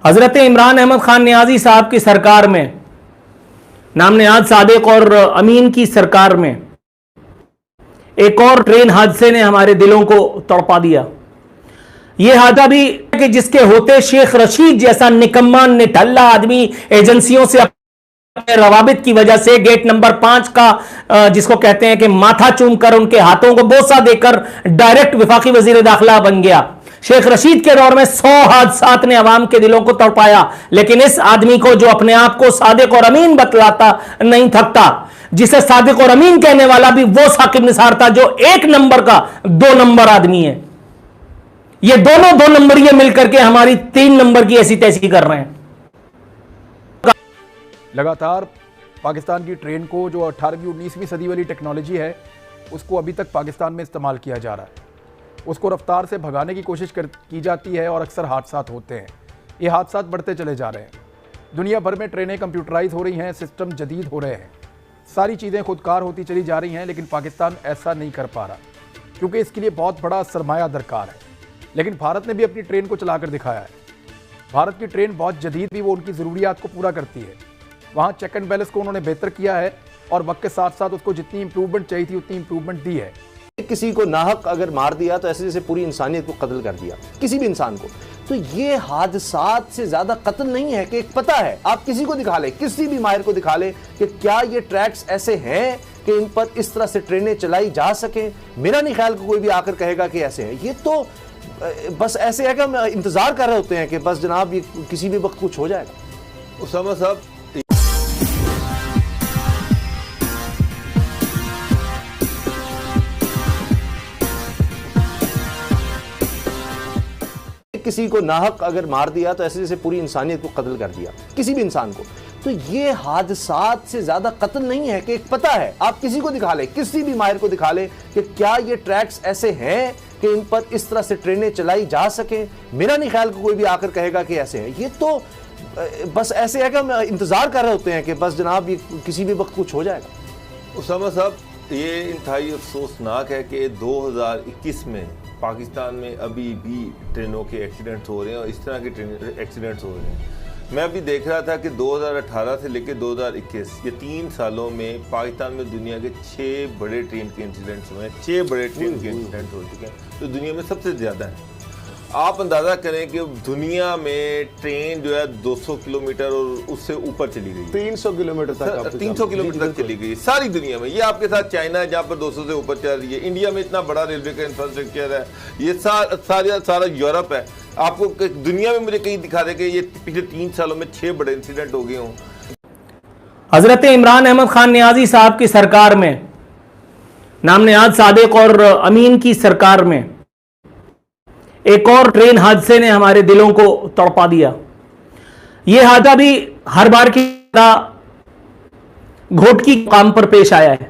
حضرت عمران احمد خان نیازی صاحب کی سرکار میں، نام نہاد صادق اور امین کی سرکار میں ایک اور ٹرین حادثے نے ہمارے دلوں کو تڑپا دیا۔ یہ حادثہ بھی کہ جس کے ہوتے شیخ رشید جیسا نکما نٹھلا آدمی ایجنسیوں سے اپنے روابط کی وجہ سے گیٹ نمبر 5 کا جس کو کہتے ہیں کہ ماتھا چوم کر ان کے ہاتھوں کو بوسہ دے کر ڈائریکٹ وفاقی وزیر داخلہ بن گیا۔ شیخ رشید کے دور میں 100 حادثات نے عوام کے دلوں کو تڑپایا، لیکن اس آدمی کو جو اپنے آپ کو صادق اور امین بتلاتا نہیں تھکتا، جسے صادق اور امین کہنے والا بھی وہ ثاقب نثار تھا جو 1 نمبر کا 2 نمبر آدمی ہے۔ یہ دونوں 2 نمبریے مل کر کے ہماری 3 نمبر کی ایسی تیسی کر رہے ہیں۔ لگاتار پاکستان کی ٹرین کو جو 18ویں 19ویں صدی والی ٹیکنالوجی ہے اس کو ابھی تک پاکستان میں استعمال کیا جا رہا ہے، اس کو رفتار سے بھگانے کی کوشش کی جاتی ہے اور اکثر حادثات ہوتے ہیں۔ یہ حادثات بڑھتے چلے جا رہے ہیں، دنیا بھر میں ٹرینیں کمپیوٹرائز ہو رہی ہیں، سسٹم جدید ہو رہے ہیں، ساری چیزیں خودکار ہوتی چلی جا رہی ہیں، لیکن پاکستان ایسا نہیں کر پا رہا کیونکہ اس کے لیے بہت بڑا سرمایہ درکار ہے۔ لیکن بھارت نے بھی اپنی ٹرین کو چلا کر دکھایا ہے۔ بھارت کی ٹرین بہت جدید بھی، وہ ان کی ضروریات کو پورا کرتی ہے۔ وہاں چیک اینڈ بیلنس کو انہوں نے بہتر کیا ہے اور وقت کے ساتھ ساتھ اس کو جتنی امپروومنٹ چاہیے تھی اتنی امپروومنٹ دی ہے۔ کسی کو ناحق اگر مار دیا تو ایسے جیسے پوری انسانیت کو قتل کر دیا، کسی بھی انسان کو۔ تو یہ حادثات سے زیادہ قتل نہیں ہے کہ پتہ ہے، آپ کسی کو دکھا لیں، کسی بھی ماہر کو دکھا لیں کہ کیا یہ ٹریکس ایسے ہیں کہ ان پر اس طرح سے ٹرینیں چلائی جا سکیں۔ میرا نہیں خیال کہ کوئی بھی آ کر کہے گا کہ ایسے ہیں۔ یہ تو بس ایسے ہے کہ ہم انتظار کر رہے ہوتے ہیں کہ بس جناب یہ کسی بھی وقت کچھ ہو جائے گا۔ اسامہ صاحب، کسی کو ناحق اگر مار دیا تو ایسے جیسے پوری انسانیت کو قتل کر دیا، کسی بھی انسان کو۔ تو یہ حادثات سے زیادہ قتل نہیں ہے کہ پتہ ہے، آپ کسی کو دکھا لیں، کسی بھی ماہر کو دکھا لیں کہ کیا یہ ٹریکس ایسے ہیں کہ ان پر اس طرح سے ٹرینیں چلائی جا سکیں۔ میرا نہیں خیال کہ کوئی بھی آ کر کہے گا کہ ایسے ہیں۔ یہ تو بس ایسے ہے کہ ہم انتظار کر رہے ہوتے ہیں کہ بس جناب یہ کسی بھی وقت کچھ ہو جائے گا۔ اسامہ صاحب، یہ انتہائی افسوسناک ہے کہ 2021 میں پاکستان میں ابھی بھی ٹرینوں کے ایکسیڈنٹس ہو رہے ہیں اور اس طرح کے ایکسیڈنٹس ہو رہے ہیں۔ میں ابھی دیکھ رہا تھا کہ 2018 سے لے کے 2021 یہ 3 سالوں میں پاکستان میں دنیا کے 6 بڑے ٹرین کے انسیڈنٹس ہوئے ہیں، 6 بڑے ٹرین کے انسیڈنٹ ہو چکے ہیں، تو دنیا میں سب سے زیادہ ہیں۔ آپ اندازہ کریں کہ دنیا میں ٹرین جو ہے 200 کلومیٹر اور اس سے اوپر چلی گئی، 300 کلومیٹر تک 300 کلومیٹر تک چلی گئی ساری دنیا میں۔ یہ آپ کے ساتھ چائنا ہے جہاں پر 200 سے اوپر چل رہی ہے، انڈیا میں اتنا بڑا ریلوے کا انفراسٹرکچر ہے، یہ سارا یورپ ہے۔ آپ کو دنیا میں مجھے کہیں دکھا دے کہ یہ پچھلے 3 سالوں میں 6 بڑے انسیڈنٹ ہو گئے ہوں۔ حضرت عمران احمد خان نیازی صاحب کی سرکار میں، نام نہاد صادق اور امین کی سرکار میں ایک اور ٹرین حادثے نے ہمارے دلوں کو تڑپا دیا۔ یہ حادثہ بھی ہر بار کی طرح گھوٹکی مقام پر پیش آیا ہے۔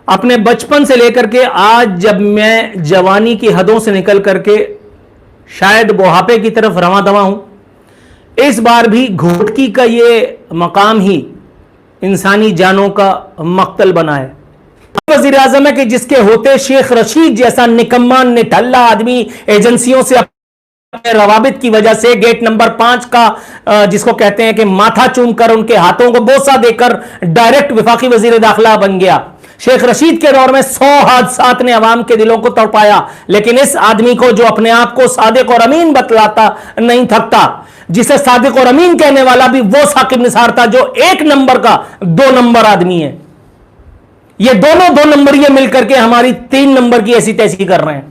اپنے بچپن سے لے کر کے آج جب میں جوانی کی حدوں سے نکل کر کے شاید بوڑھاپے کی طرف رواں دواں ہوں، اس بار بھی گھوٹکی کا یہ مقام ہی انسانی جانوں کا مقتل بنا ہے۔ وزیر اعظم ہے کہ جس کے ہوتے شیخ رشید جیسا نکما نٹھلا آدمی ایجنسیوں سے اپنے روابط کی وجہ سے گیٹ نمبر 5 کا جس کو کہتے ہیں کہ ماتھا چوم کر ان کے ہاتھوں کو بوسہ دے کر ڈائریکٹ وفاقی وزیر داخلہ بن گیا۔ شیخ رشید کے دور میں 100 حادثات نے عوام کے دلوں کو تڑپایا، لیکن اس آدمی کو جو اپنے آپ کو صادق اور امین بتلاتا نہیں تھکتا، جسے صادق اور امین کہنے والا بھی وہ ثاقب نثار تھا جو 1 نمبر کا 2 نمبر آدمی ہے۔ یہ دونوں 2 نمبریے مل کر کے ہماری 3 نمبر کی ایسی تیسی کر رہے ہیں۔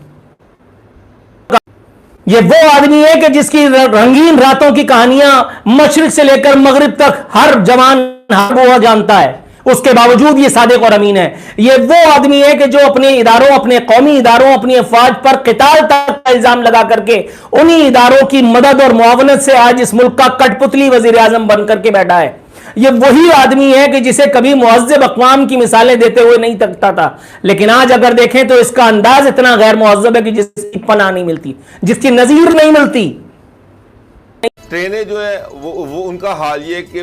یہ وہ آدمی ہے کہ جس کی رنگین راتوں کی کہانیاں مشرق سے لے کر مغرب تک ہر جوان ہر بوڑھا جانتا ہے، اس کے باوجود یہ صادق اور امین ہے۔ یہ وہ آدمی ہے کہ جو اپنے اداروں، اپنے قومی اداروں، اپنی افواج پر قتال تک کا الزام لگا کر کے انہی اداروں کی مدد اور معاونت سے آج اس ملک کا کٹ پتلی وزیر اعظم بن کر کے بیٹھا ہے۔ یہ وہی آدمی ہے کہ جسے کبھی مہذب اقوام کی مثالیں دیتے ہوئے نہیں تکتا تھا، لیکن آج اگر دیکھیں تو اس کا انداز اتنا غیر مہذب ہے کہ جس کی پناہ نہیں ملتی، جس کی نظیر نہیں ملتی۔ ٹرینیں جو ہے وہ ان کا حال یہ کہ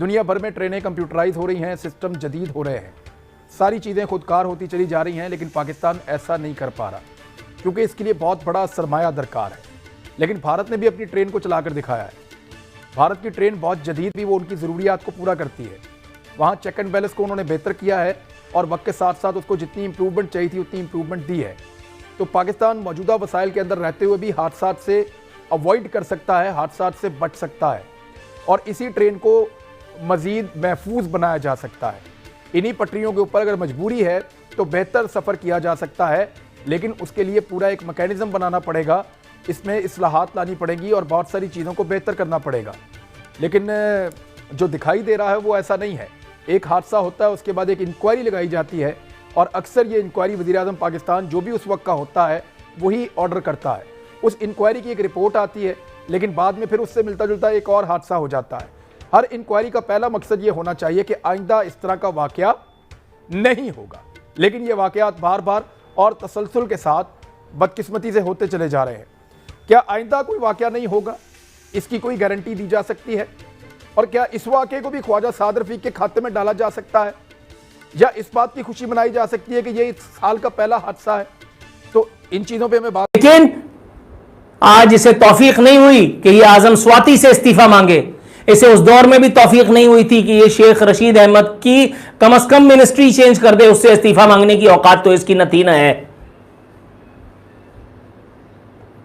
دنیا بھر میں ٹرینیں کمپیوٹرائز ہو رہی ہیں, سسٹم جدید ہو رہے ہیں, ساری چیزیں خودکار ہوتی چلی جا رہی ہیں, لیکن پاکستان ایسا نہیں کر پا رہا کیونکہ اس کے لیے بہت بڑا سرمایہ درکار ہے. لیکن بھارت نے بھی اپنی ٹرین کو چلا کر دکھایا ہے. بھارت کی ٹرین بہت جدید بھی وہ ان کی ضروریات کو پورا کرتی ہے. وہاں چیک اینڈ بیلنس کو انہوں نے بہتر کیا ہے اور وقت کے ساتھ ساتھ اس کو جتنی امپروومنٹ چاہیے تھی اتنی امپروومنٹ دی ہے. تو پاکستان موجودہ وسائل کے اندر رہتے ہوئے بھی حادثات سے اوائڈ کر سکتا ہے, حادثات سے بچ سکتا ہے, اور اسی ٹرین کو مزید محفوظ بنایا جا سکتا ہے. انہی پٹریوں کے اوپر اگر مجبوری ہے تو بہتر سفر کیا جا سکتا ہے, لیکن اس کے لیے پورا ایک میکینزم بنانا پڑے گا, اس میں اصلاحات لانی پڑیں گی اور بہت ساری چیزوں کو بہتر کرنا پڑے گا. لیکن جو دکھائی دے رہا ہے وہ ایسا نہیں ہے. ایک حادثہ ہوتا ہے, اس کے بعد ایک انکوائری لگائی جاتی ہے, اور اکثر یہ انکوائری وزیر اعظم پاکستان جو بھی اس وقت کا ہوتا ہے وہی آرڈر کرتا ہے. اس انکوائری کی ایک رپورٹ آتی ہے, لیکن بعد میں پھر اس سے ملتا جلتا ایک اور حادثہ ہو جاتا ہے. ہر انکوائری کا پہلا مقصد یہ ہونا چاہیے کہ آئندہ اس طرح کا واقعہ نہیں ہوگا, لیکن یہ واقعات بار بار اور تسلسل کے ساتھ بدقسمتی سے ہوتے چلے جا رہے ہیں. کیا آئندہ کوئی واقعہ نہیں ہوگا, اس کی کوئی گارنٹی دی جا سکتی ہے؟ اور کیا اس واقعے کو بھی خواجہ سعد رفیق کے کھاتے میں ڈالا جا سکتا ہے, یا اس بات کی خوشی منائی جا سکتی ہے کہ یہ اس سال کا پہلا حادثہ ہے؟ تو ان چیزوں پہ ہمیں بات. لیکن آج اسے توفیق نہیں ہوئی کہ یہ اعظم سواتی سے استعفیٰ مانگے. اسے اس دور میں بھی توفیق نہیں ہوئی تھی کہ یہ شیخ رشید احمد کی کم از کم منسٹری چینج کر دے, اس سے استعفیٰ مانگنے کی اوقات تو اس کی نہ ہے.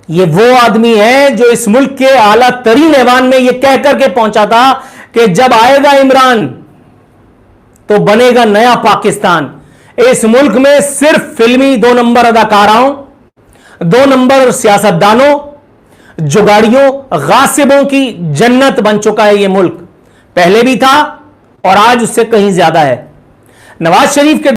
یہ وہ آدمی ہے جو اس ملک کے اعلیٰ ترین ایوان میں یہ کہہ کر کے پہنچا تھا کہ جب آئے گا عمران تو بنے گا نیا پاکستان. اس ملک میں صرف فلمی 2 نمبر اداکاروں, 2 نمبر سیاستدانوں, جگاڑیوں, غاصبوں کی جنت بن چکا ہے یہ ملک. پہلے بھی تھا اور آج اس سے کہیں زیادہ ہے. نواز شریف کے